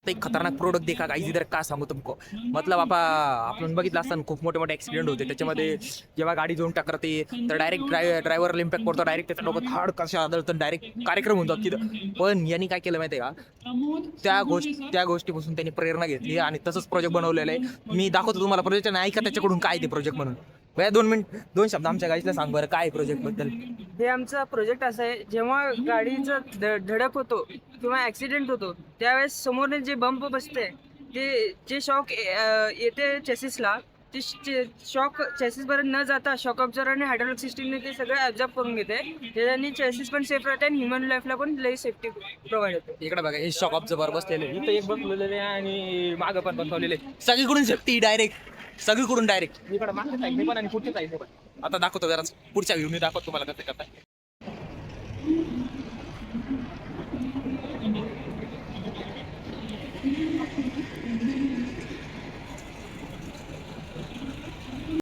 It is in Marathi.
एक खतरनाक प्रोडक्ट देखा गाइस इधर, का सांगू तुमको. मतलब आपण बघितलं असताना खूप मोठे मोठे ऍक्सिडेंट होते त्याच्यामध्ये. जेव्हा गाडी जाऊन टकरते तर डायरेक्ट ड्रायव्हरला इम्पॅक्ट पडतो, डायरेक्ट त्याचं डोकं थाड कशा आदळतं, डायरेक्ट कार्यक्रम होऊन जातो तिथं. पण यांनी काय केलं माहितीये का, त्या गोष्टीपासून त्यांनी प्रेरणा घेतली आणि तसंच प्रोजेक्ट बनवलेलं आहे. मी दाखवतो तुम्हाला प्रोजेक्ट, आणि ऐका त्याच्याकडून काय ते प्रोजेक्ट म्हणून. भैया 2 मिनिट 2 शब्द आमच्या गाईला सांग बरं, काय प्रोजेक्ट बद्दल. हे आमचा प्रोजेक्ट असा आहे, जेव्हा गाडीचं धडक होतो किंवा ॲक्सिडेंट होतो त्यावेळेस समोरने जे बंप बसते ते जे शॉक येते चेसिसला, ते शॉक चेसिसपर्यंत न जाता शॉक ऑब्झर्वर आणि हायड्रोलिक सिस्टीमने ते सगळं ॲब्झॉर्ब करून घेते. त्याच्याने चेसिस पण सेफ राहते आणि ह्युमन लाईफला पण लई सेफ्टी प्रोव्हाइड होते. इकडे बघा, हे शॉक ऑब्झर्वर बसलेले, इथं एक बसलेले आहे आणि मागं पण बसवलेले. सगळीकडून सेफ्टी डायरेक्ट, सगळीकडून डायरेक्ट. इकडे मागच्या साईडने पण आणि पुढच्या साईडने पण. आता दाखवतो जरा, पुढच्या व्ह्यूने दाखवतो तुम्हाला कसं करता.